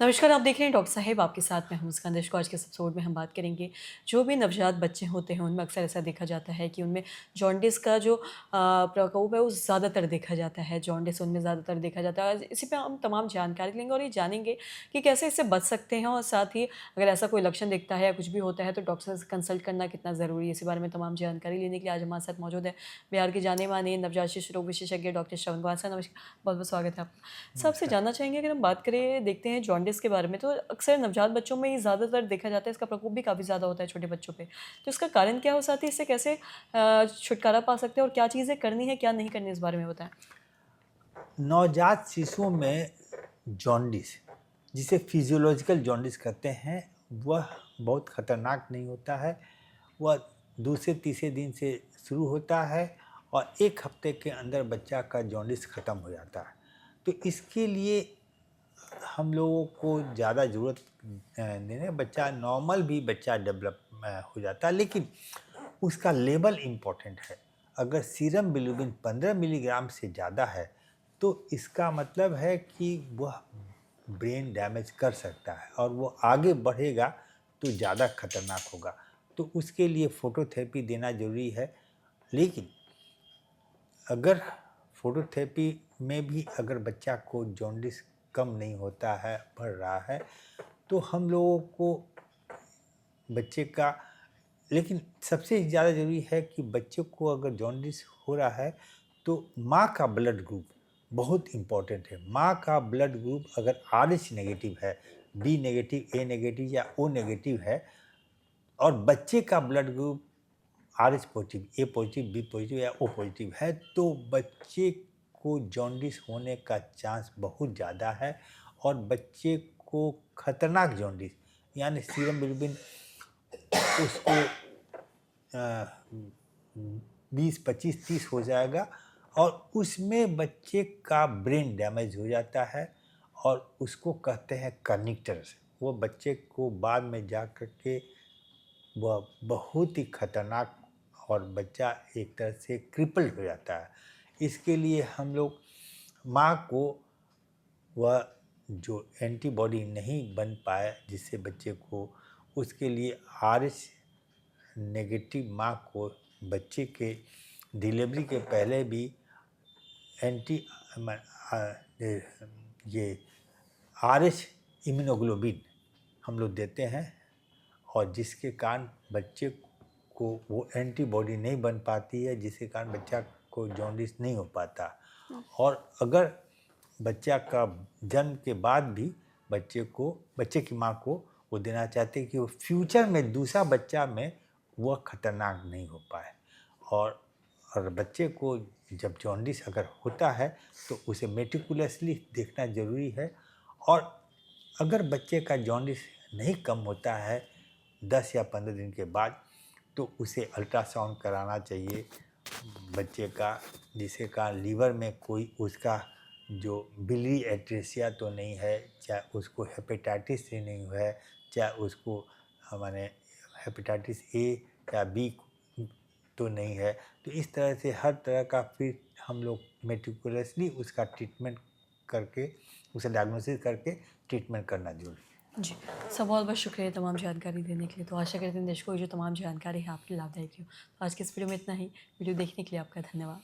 नमस्कार, आप देख रहे हैं डॉक्टर साहिब आपके साथ मैं हूं मुस्कान देश को। आज के इस एपिसोड में हम बात करेंगे जो भी नवजात बच्चे होते हैं उनमें अक्सर ऐसा देखा जाता है कि उनमें जॉन्डिस का जो प्रकोप है वो ज़्यादातर देखा जाता है। जॉन्डिस उनमें ज़्यादातर देखा जाता है। इसी पे हम तमाम जानकारी लेंगे और ये जानेंगे कि कैसे इससे बच सकते हैं और साथ ही अगर ऐसा कोई लक्षण दिखता है या कुछ भी होता है तो डॉक्टर से कंसल्ट करना कितना ज़रूरी है। इसी बारे में तमाम जानकारी लेने के लिए आज हमारे साथ मौजूद है बिहार के जाने माने नवजात शिशु रोग विशेषज्ञ डॉक्टर श्रवण कुमार सर। नमस्कार, बहुत बहुत स्वागत है आपका। सर, आपसे नमस्कार। जानना चाहेंगे, अगर हम बात करें देखते हैं जॉन्डिस के बारे में, तो अक्सर नवजात बच्चों में ये ज़्यादातर देखा जाता है, इसका प्रकोप भी काफ़ी ज़्यादा होता है छोटे बच्चों पे। तो इसका कारण क्या हो, साथ ही इससे कैसे छुटकारा पा सकते हैं और क्या चीज़ें करनी है, क्या नहीं करनी, इस बारे में बताएँ? नवजात शिशुओं में जॉन्डिस, जिसे फिजियोलॉजिकल जॉन्डिस कहते हैं, वह बहुत खतरनाक नहीं होता है। वह दूसरे तीसरे दिन से शुरू होता है और 1 हफ्ते के अंदर बच्चा का जॉन्डिस ख़त्म हो जाता है। तो इसके लिए हम लोगों को ज़्यादा ज़रूरत नहीं है। बच्चा नॉर्मल भी बच्चा डेवलप हो जाता है, लेकिन उसका लेवल इम्पोर्टेंट है। अगर सीरम बिलिरुबिन 15 मिलीग्राम से ज़्यादा है तो इसका मतलब है कि वह ब्रेन डैमेज कर सकता है और वो आगे बढ़ेगा तो ज़्यादा खतरनाक होगा। तो उसके लिए फोटोथेरेपी देना ज़रूरी है। लेकिन अगर फोटोथेरेपी में भी अगर बच्चा को जॉन्डिस कम नहीं होता है, बढ़ रहा है, तो हम लोगों को बच्चे का, लेकिन सबसे ज़्यादा ज़रूरी है कि बच्चे को अगर जॉन्डिस हो रहा है तो माँ का ब्लड ग्रुप बहुत इम्पोर्टेंट है। माँ का ब्लड ग्रुप अगर RH नेगेटिव है, बी नेगेटिव, ए नेगेटिव या ओ नेगेटिव है, और बच्चे का ब्लड ग्रुप RH पॉजिटिव, ए पॉजिटिव, बी पॉजिटिव या ओ पॉजिटिव है, तो बच्चे को जॉन्डिस होने का चांस बहुत ज़्यादा है। और बच्चे को खतरनाक जॉन्डिस यानी सीरम बिलिरुबिन उसको 20, 25, 30 हो जाएगा और उसमें बच्चे का ब्रेन डैमेज हो जाता है और उसको कहते हैं कर्निक्टर्स। वो बच्चे को बाद में जा कर के वह बहुत ही खतरनाक और बच्चा एक तरह से क्रिपल्ड हो जाता है। इसके लिए हम लोग माँ को वह जो एंटीबॉडी नहीं बन पाए जिससे बच्चे को, उसके लिए RH नेगेटिव माँ को बच्चे के डिलीवरी के पहले भी एंटी ये RH इम्यूनोग्लोबिन हम लोग देते हैं, और जिसके कारण बच्चे को वो एंटीबॉडी नहीं बन पाती है, जिसके कारण बच्चा को जॉन्डिस नहीं हो पाता। और अगर बच्चा का जन्म के बाद भी बच्चे की माँ को वो देना चाहते हैं कि वो फ्यूचर में दूसरा बच्चा में वह खतरनाक नहीं हो पाए। और बच्चे को जब जॉन्डिस अगर होता है तो उसे मेटिकुलसली देखना ज़रूरी है। और अगर बच्चे का जॉन्डिस नहीं कम होता है 10 या 15 दिन के बाद, तो उसे अल्ट्रासाउंड कराना चाहिए बच्चे का, जिसके कारण लीवर में कोई उसका जो बिलियरी एट्रेसिया तो नहीं है, चाहे उसको हेपेटाइटिस से नहीं है, चाहे उसको माने हेपेटाइटिस ए या बी तो नहीं है। तो इस तरह से हर तरह का फिर हम लोग मेटिकुलसली उसका ट्रीटमेंट करके, उसे डायग्नोसिस करके ट्रीटमेंट करना जरूरी है। जी, सर बहुत बहुत शुक्रिया तमाम जानकारी देने के लिए। तो आशा करते हैं दर्शकों को जो तमाम जानकारी है आपके लाभदायक हो। तो आज के इस वीडियो में इतना ही। वीडियो देखने के लिए आपका धन्यवाद।